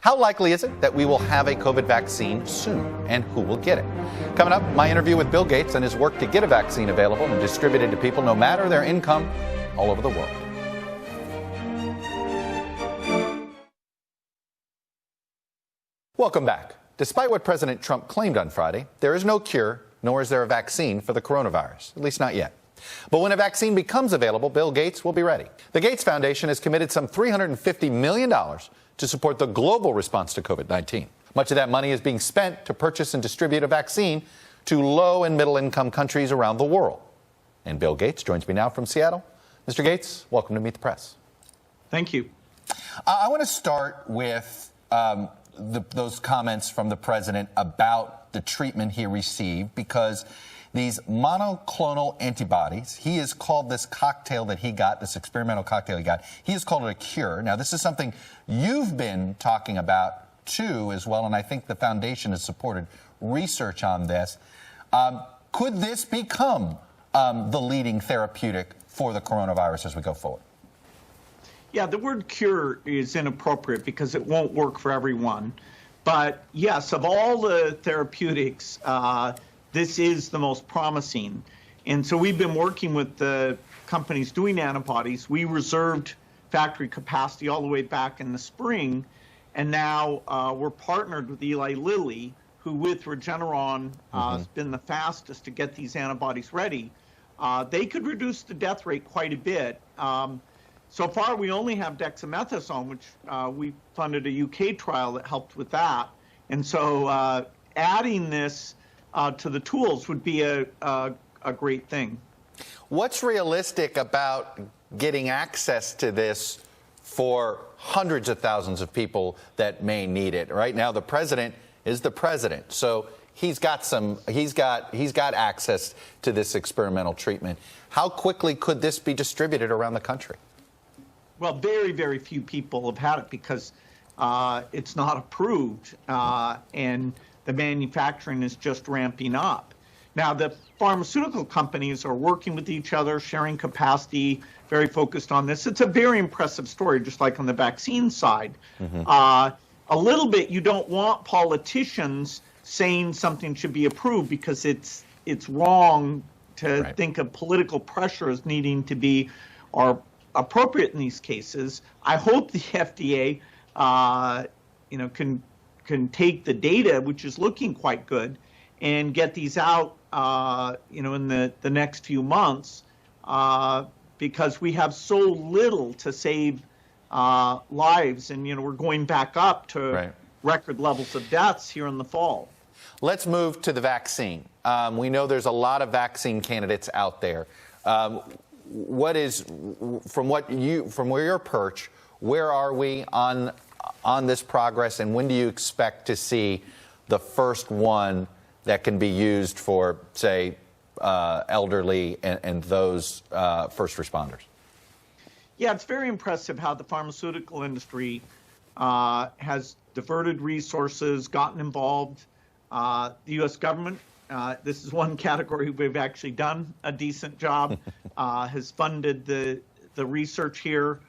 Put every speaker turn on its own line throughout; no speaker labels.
How likely is it that we will have a COVID vaccine soon, and who will get it? Coming up, my interview with Bill Gates and his work to get a vaccine available and distributed to people no matter their income all over the world. Welcome back. Despite what President Trump claimed on Friday, there is no cure, nor is there a vaccine for the coronavirus, at least not yet. But when a vaccine becomes available, Bill Gates will be ready. The Gates Foundation has committed some $350 million to support the global response to COVID-19. Much of that money is being spent to purchase and distribute a vaccine to low and middle income countries around the world. And Bill Gates joins me now from Seattle. Mr. Gates, welcome to Meet the Press.
Thank you.
I want to start with those comments from the president about the treatment he received, because these monoclonal antibodies, he has called this cocktail that he got, this experimental cocktail he got, he has called it a cure. Now, this is something you've been talking about, too, as well, and I think the foundation has supported research on this. Could this become the leading therapeutic for the coronavirus as we go forward?
Yeah, the word cure is inappropriate because it won't work for everyone. But yes, of all the therapeutics, this is the most promising. And so we've been working with the companies doing antibodies. We reserved factory capacity all the way back in the spring. And now we're partnered with Eli Lilly, who with Regeneron has been the fastest to get these antibodies ready. They could reduce the death rate quite a bit. So far, we only have dexamethasone, which we funded a UK trial that helped with that. And so adding this to the tools would be a great thing.
What's realistic about getting access to this for hundreds of thousands of people that may need it? Right now, the president is the president, so he's got access to this experimental treatment. How quickly could this be distributed around the country?
Well, very, very few people have had it because it's not approved, and the manufacturing is just ramping up. Now, the pharmaceutical companies are working with each other, sharing capacity, very focused on this. It's a very impressive story, just like on the vaccine side. A little bit, you don't want politicians saying something should be approved because it's wrong to think of political pressure as needing to be or appropriate in these cases. I hope the FDA, can take the data, which is looking quite good, and get these out, in the next few months, because we have so little to save lives, and we're going back up to record levels of deaths here in the fall.
Let's move to the vaccine. We know there's a lot of vaccine candidates out there. What is, from where your perch, where are we on this progress, and when do you expect to see the first one that can be used for, say, elderly and those first responders?
Yeah, it's very impressive how the pharmaceutical industry has diverted resources, gotten involved. The U.S. government, this is one category we've actually done a decent job, has funded the research here.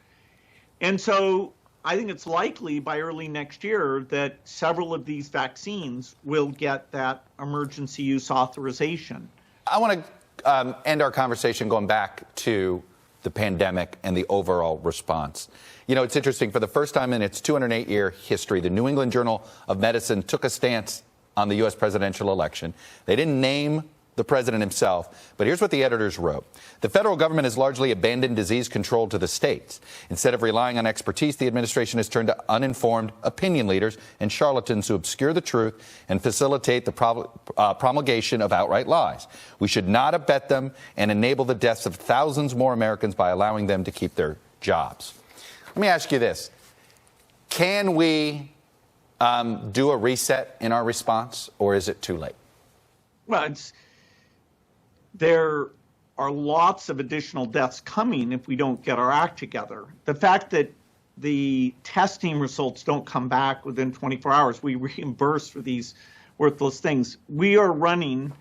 And so I think it's likely by early next year that several of these vaccines will get that emergency use authorization.
I want to end our conversation going back to the pandemic and the overall response. It's interesting. For the first time in its 208-year history, the New England Journal of Medicine took a stance on the U.S. presidential election. They didn't name the president himself, but here's what the editors wrote. The federal government has largely abandoned disease control to the states. Instead of relying on expertise, the administration has turned to uninformed opinion leaders and charlatans who obscure the truth and facilitate the promulgation of outright lies. We should not abet them and enable the deaths of thousands more Americans by allowing them to keep their jobs. Let me ask you this. Can we do a reset in our response, or is it too late?
Well, there are lots of additional deaths coming if we don't get our act together. The fact that the testing results don't come back within 24 hours, we reimburse for these worthless things. We are running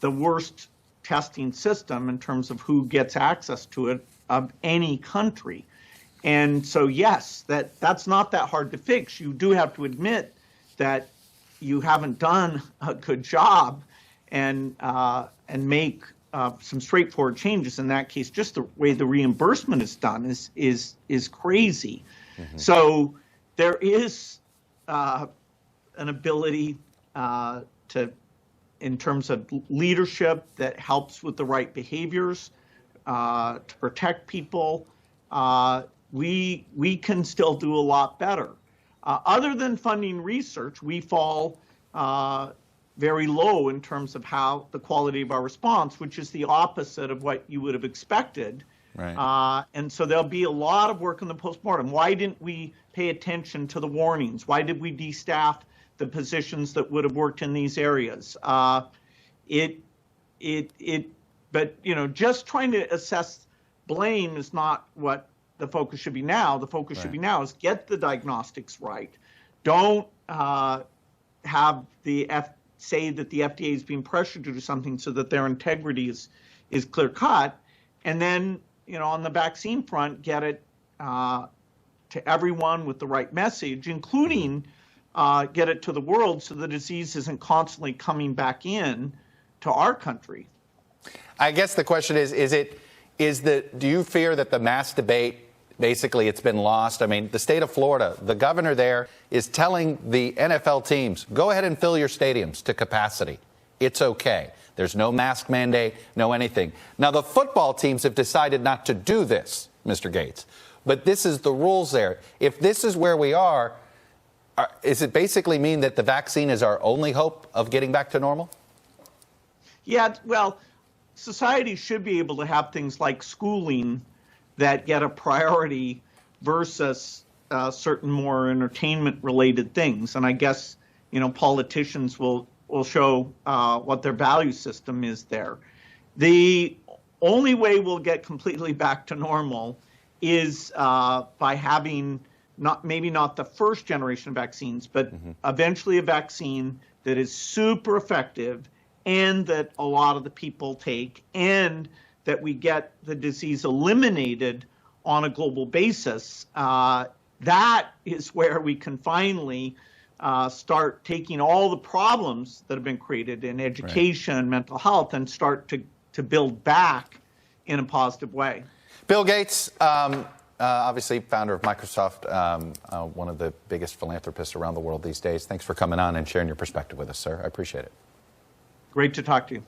the worst testing system in terms of who gets access to it of any country. And so, yes, that's not that hard to fix. You do have to admit that you haven't done a good job and make some straightforward changes. In that case, just the way the reimbursement is done is crazy. Mm-hmm. So there is an ability in terms of leadership that helps with the right behaviors to protect people. We can still do a lot better. Other than funding research, we fall very low in terms of how the quality of our response, which is the opposite of what you would have expected. Right. And so there'll be a lot of work in the postmortem. Why didn't we pay attention to the warnings? Why did we destaff the positions that would have worked in these areas? But just trying to assess blame is not what the focus should be now. The focus should be now is get the diagnostics right. Don't have say that the FDA is being pressured to do something so that their integrity is clear cut, and then on the vaccine front, get it to everyone with the right message, including get it to the world so the disease isn't constantly coming back in to our country.
I guess the question do you fear that the mask debate, basically it's been lost? I mean, the state of Florida, the governor there is telling the NFL teams, go ahead and fill your stadiums to capacity. It's okay. There's no mask mandate, no anything. Now, the football teams have decided not to do this, Mr. Gates. But this is the rules there. If this is where we are, does it basically mean that the vaccine is our only hope of getting back to normal?
Yeah, well, society should be able to have things like schooling that get a priority versus certain more entertainment-related things. And I guess, politicians will show what their value system is there. The only way we'll get completely back to normal is by having maybe not the first generation of vaccines, but eventually a vaccine that is super effective and that a lot of the people take, and that we get the disease eliminated on a global basis. That is where we can finally start taking all the problems that have been created in education, mental health, and start to build back in a positive way.
Bill Gates, obviously founder of Microsoft, one of the biggest philanthropists around the world these days. Thanks for coming on and sharing your perspective with us, sir. I appreciate it.
Great to talk to you.